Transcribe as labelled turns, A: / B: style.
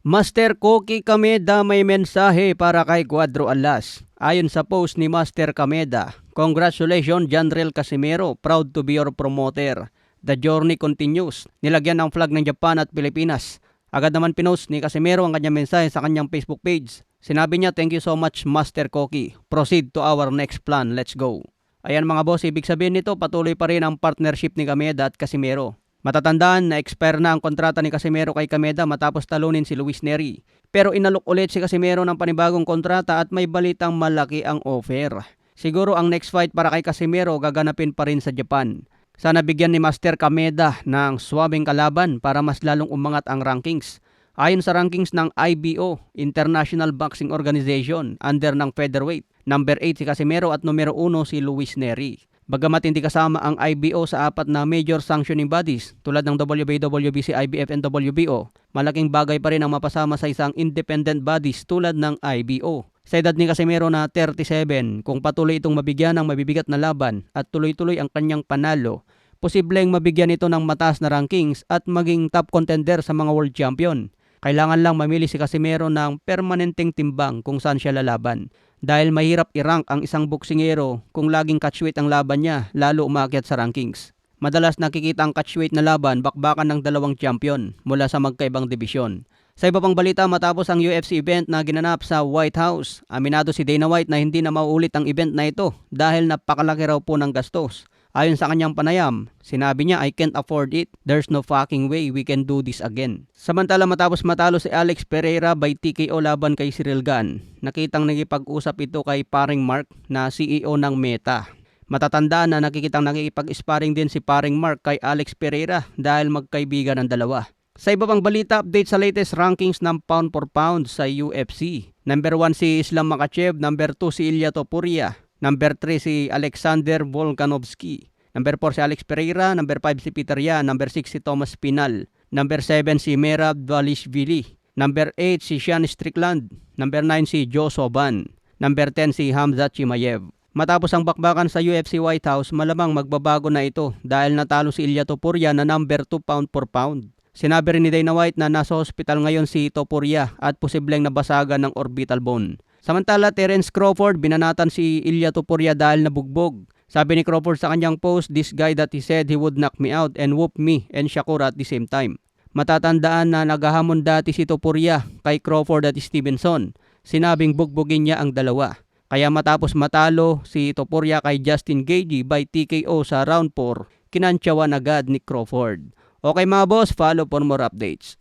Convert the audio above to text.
A: Master Koki Kameda may mensahe para kay Cuadro Alas. Ayon sa post ni Master Kameda, "Congratulations Janriel Casimero, proud to be your promoter. The journey continues." Nilagyan ng flag ng Japan at Pilipinas. Agad naman pinost ni Casimero ang kanyang mensahe sa kanyang Facebook page. Sinabi niya, "Thank you so much Master Koki. Proceed to our next plan. Let's go." Ayan mga boss, ibig sabihin nito patuloy pa rin ang partnership ni Kameda at Casimero. Matatandaan na expire na ang kontrata ni Casimero kay Kameda matapos talunin si Luis Neri. Pero inalok ulit si Casimero ng panibagong kontrata at may balitang malaki ang offer. Siguro ang next fight para kay Casimero gaganapin pa rin sa Japan. Sana bigyan ni Master Kameda ng swabing kalaban para mas lalong umangat ang rankings. Ayon sa rankings ng IBO, International Boxing Organization, under ng featherweight, number 8 si Casimero at numero 1 si Luis Neri. Bagamat hindi kasama ang IBO sa apat na major sanctioning bodies tulad ng WBA, WBC, IBF, and WBO, malaking bagay pa rin ang mapasama sa isang independent bodies tulad ng IBO. Sa edad ni Casimero na 37, kung patuloy itong mabigyan ng mabibigat na laban at tuloy-tuloy ang kanyang panalo, posibleng mabigyan ito ng mataas na rankings at maging top contender sa mga world champion. Kailangan lang mamili si Casimero ng permanenteng timbang kung saan siya lalaban. Dahil mahirap i-rank ang isang boksingero kung laging catchweight ang laban niya, lalo umakyat sa rankings. Madalas nakikita ang catchweight na laban bakbakan ng dalawang champion mula sa magkaibang dibisyon. Sa iba pang balita, matapos ang UFC event na ginanap sa White House, aminado si Dana White na hindi na mauulit ang event na ito dahil napakalaki raw po ng gastos. Ayon sa kanyang panayam, sinabi niya, "I can't afford it. There's no fucking way we can do this again." Samantala matapos matalo si Alex Pereira by TKO laban kay Ciryl Gane, nakitang nagipag-usap ito kay paring Mark na CEO ng Meta. Matatandaan na nakikitang nakikipag-sparring din si paring Mark kay Alex Pereira dahil magkaibigan ang dalawa. Sa iba pang balita, update sa latest rankings ng pound for pound sa UFC. Number 1 si Islam Makhachev, number 2 si Ilia Topuria, number 3 si Alexander Volkanovski, number 4 si Alex Pereira, number 5 si Peter Yan, number 6 si Thomas Pinal, number 7 si Merab Dvalishvili, number 8 si Sean Strickland, number 9 si Joe Soban, number 10 si Hamza Chimaev. Matapos ang bakbakan sa UFC White House, malamang magbabago na ito dahil natalo si Ilia Topuria na number 2 pound for pound. Sinabi rin ni Dana White na nasa hospital ngayon si Topuria at posibleng nabasagan ng orbital bone. Samantala, Terence Crawford binanatan si Ilia Topuria dahil nabugbog. Sabi ni Crawford sa kanyang post, "This guy that he said he would knock me out and whoop me and Shakur at the same time." Matatandaan na naghahamon dati si Topuria kay Crawford at Stevenson. Sinabing bugbugin niya ang dalawa. Kaya matapos matalo si Topuria kay Justin Gaethje by TKO sa round 4, kinantsawan agad ni Crawford. Okay mga boss, follow for more updates.